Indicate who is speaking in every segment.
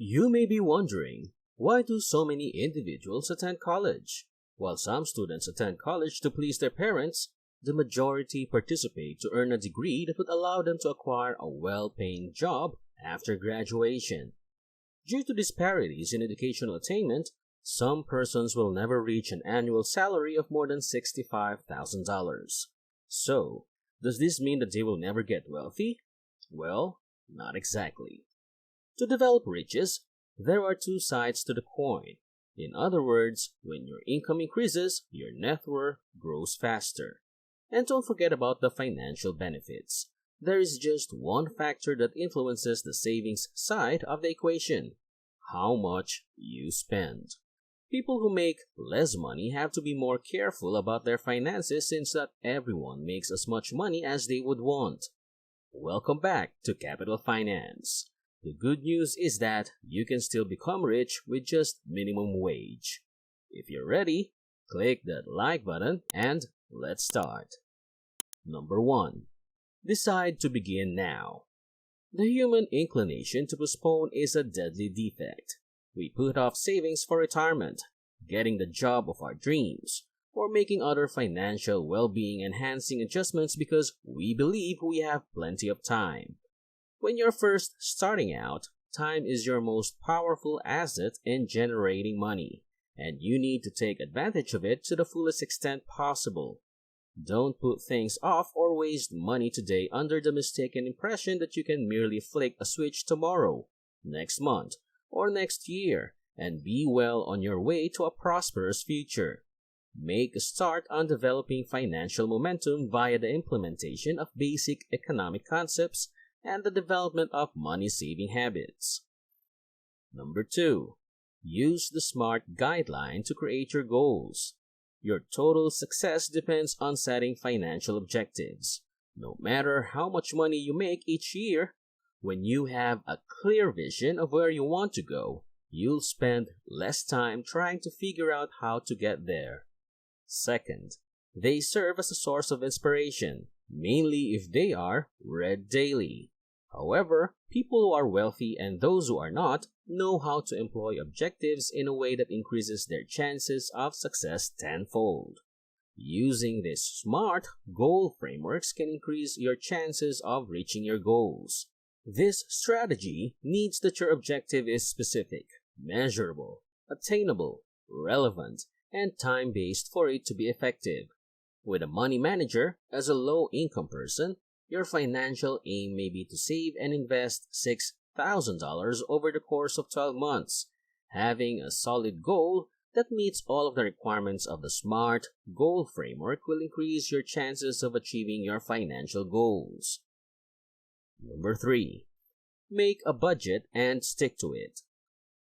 Speaker 1: You may be wondering, why do so many individuals attend college? While some students attend college to please their parents, the majority participate to earn a degree that would allow them to acquire a well-paying job after graduation. Due to disparities in educational attainment, some persons will never reach an annual salary of more than $65,000. So, does this mean that they will never get wealthy? Well, not exactly. To develop riches, there are two sides to the coin. In other words, when your income increases, your net worth grows faster. And don't forget about the financial benefits. There is just one factor that influences the savings side of the equation: how much you spend. People who make less money have to be more careful about their finances since not everyone makes as much money as they would want. Welcome back to Capital Finance. The good news is that you can still become rich with just minimum wage. If you're ready, click that like button and let's start. Number 1. Decide to begin now. The human inclination to postpone is a deadly defect. We put off savings for retirement, getting the job of our dreams, or making other financial well-being enhancing adjustments because we believe we have plenty of time. When you're first starting out, time is your most powerful asset in generating money, and you need to take advantage of it to the fullest extent possible. Don't put things off or waste money today under the mistaken impression that you can merely flick a switch tomorrow, next month, or next year, and be well on your way to a prosperous future. Make a start on developing financial momentum via the implementation of basic economic concepts and the development of money-saving habits. Number 2. Use the SMART guideline to create your goals. Your total success depends on setting financial objectives. No matter how much money you make each year, when you have a clear vision of where you want to go, you'll spend less time trying to figure out how to get there. Second, they serve as a source of inspiration, mainly if they are read daily. However, people who are wealthy and those who are not know how to employ objectives in a way that increases their chances of success tenfold. Using this SMART goal frameworks can increase your chances of reaching your goals. This strategy needs that your objective is specific, measurable, attainable, relevant, and time-based for it to be effective. With a money manager, as a low-income person, your financial aim may be to save and invest $6,000 over the course of 12 months. Having a solid goal that meets all of the requirements of the SMART goal framework will increase your chances of achieving your financial goals. Number 3. Make a budget and stick to it.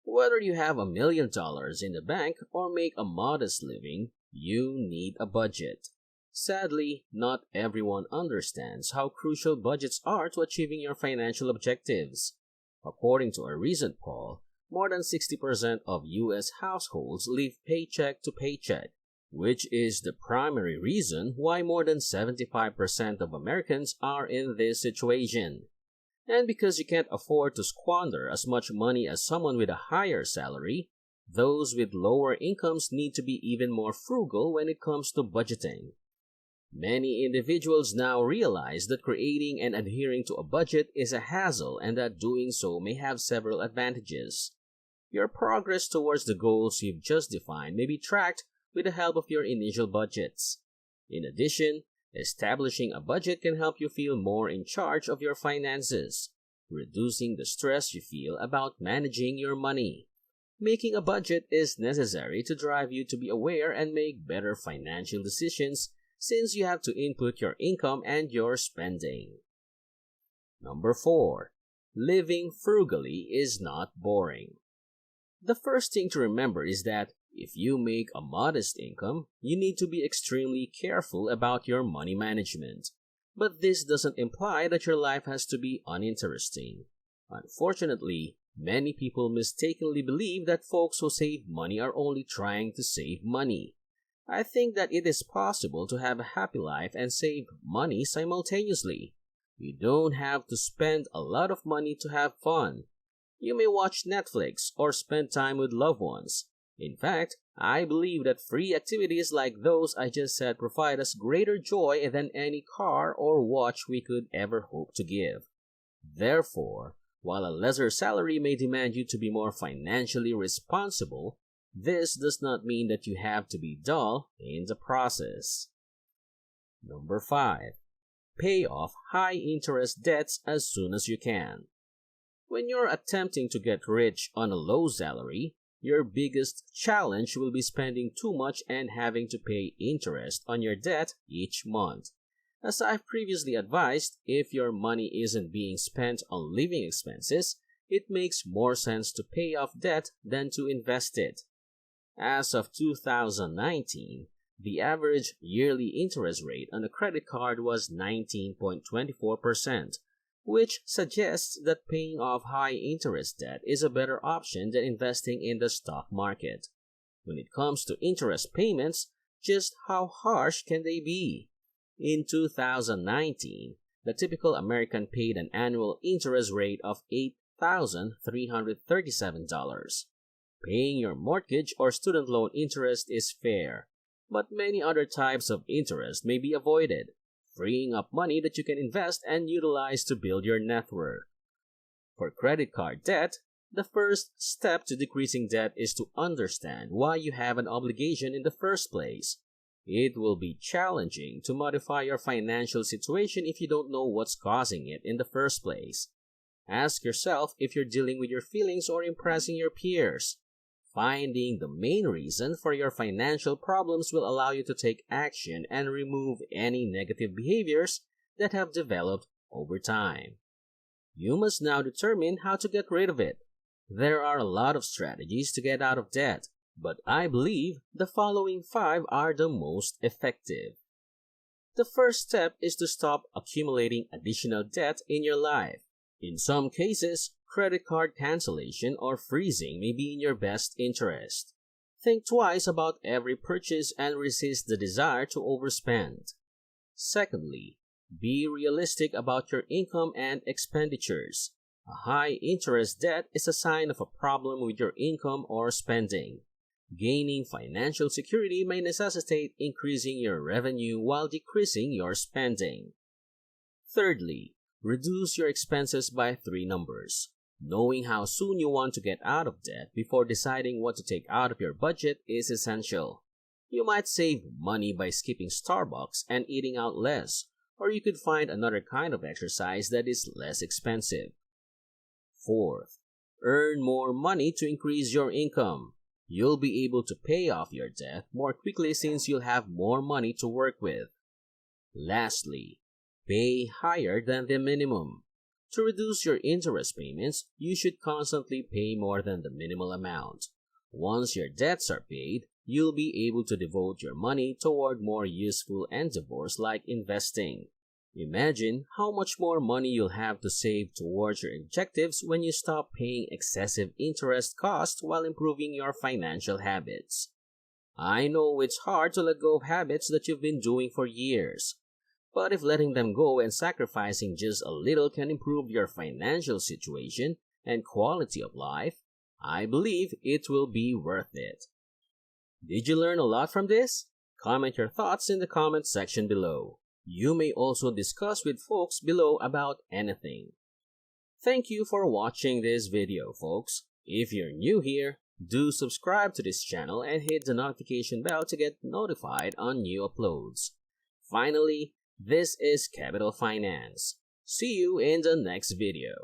Speaker 1: Whether you have $1 million in the bank or make a modest living, you need a budget. Sadly, not everyone understands how crucial budgets are to achieving your financial objectives. According to a recent poll, more than 60% of U.S. households live paycheck to paycheck, which is the primary reason why more than 75% of Americans are in this situation. And because you can't afford to squander as much money as someone with a higher salary, those with lower incomes need to be even more frugal when it comes to budgeting. Many individuals now realize that creating and adhering to a budget is a hassle and that doing so may have several advantages. Your progress towards the goals you've just defined may be tracked with the help of your initial budgets. In addition, establishing a budget can help you feel more in charge of your finances, reducing the stress you feel about managing your money. Making a budget is necessary to drive you to be aware and make better financial decisions since you have to input your income and your spending. Number 4. Living frugally is not boring. The first thing to remember is that if you make a modest income, you need to be extremely careful about your money management. But this doesn't imply that your life has to be uninteresting. Unfortunately, many people mistakenly believe that folks who save money are only trying to save money. I think that it is possible to have a happy life and save money simultaneously. You don't have to spend a lot of money to have fun. You may watch Netflix or spend time with loved ones. In fact, I believe that free activities like those I just said provide us greater joy than any car or watch we could ever hope to give. Therefore, while a lesser salary may demand you to be more financially responsible, this does not mean that you have to be dull in the process. Number 5. Pay off high-interest debts as soon as you can. When you're attempting to get rich on a low salary, your biggest challenge will be spending too much and having to pay interest on your debt each month. As I've previously advised, if your money isn't being spent on living expenses, it makes more sense to pay off debt than to invest it. As of 2019, the average yearly interest rate on a credit card was 19.24%, which suggests that paying off high-interest debt is a better option than investing in the stock market. When it comes to interest payments, just how harsh can they be? In 2019, the typical American paid an annual interest rate of $8,337. Paying your mortgage or student loan interest is fair, but many other types of interest may be avoided, freeing up money that you can invest and utilize to build your net worth. For credit card debt, the first step to decreasing debt is to understand why you have an obligation in the first place. It will be challenging to modify your financial situation if you don't know what's causing it in the first place. Ask yourself if you're dealing with your feelings or impressing your peers. Finding the main reason for your financial problems will allow you to take action and remove any negative behaviors that have developed over time. You must now determine how to get rid of it. There are a lot of strategies to get out of debt, but I believe the following 5 are the most effective. The first step is to stop accumulating additional debt in your life. In some cases, credit card cancellation or freezing may be in your best interest. Think twice about every purchase and resist the desire to overspend. Secondly, be realistic about your income and expenditures. A high-interest debt is a sign of a problem with your income or spending. Gaining financial security may necessitate increasing your revenue while decreasing your spending. Thirdly, reduce your expenses by 3 numbers. Knowing how soon you want to get out of debt before deciding what to take out of your budget is essential. You might save money by skipping Starbucks and eating out less, or you could find another kind of exercise that is less expensive. Fourth, earn more money to increase your income. You'll be able to pay off your debt more quickly since you'll have more money to work with. Lastly, pay higher than the minimum. To reduce your interest payments, you should constantly pay more than the minimal amount. Once your debts are paid, you'll be able to devote your money toward more useful endeavors like investing. Imagine how much more money you'll have to save towards your objectives when you stop paying excessive interest costs while improving your financial habits. I know it's hard to let go of habits that you've been doing for years, but if letting them go and sacrificing just a little can improve your financial situation and quality of life, I believe it will be worth it. Did you learn a lot from this? Comment your thoughts in the comment section below. You may also discuss with folks below about anything. Thank you for watching this video, folks. If you're new here, do subscribe to this channel and hit the notification bell to get notified on new uploads. Finally, this is Capital Finance. See you in the next video.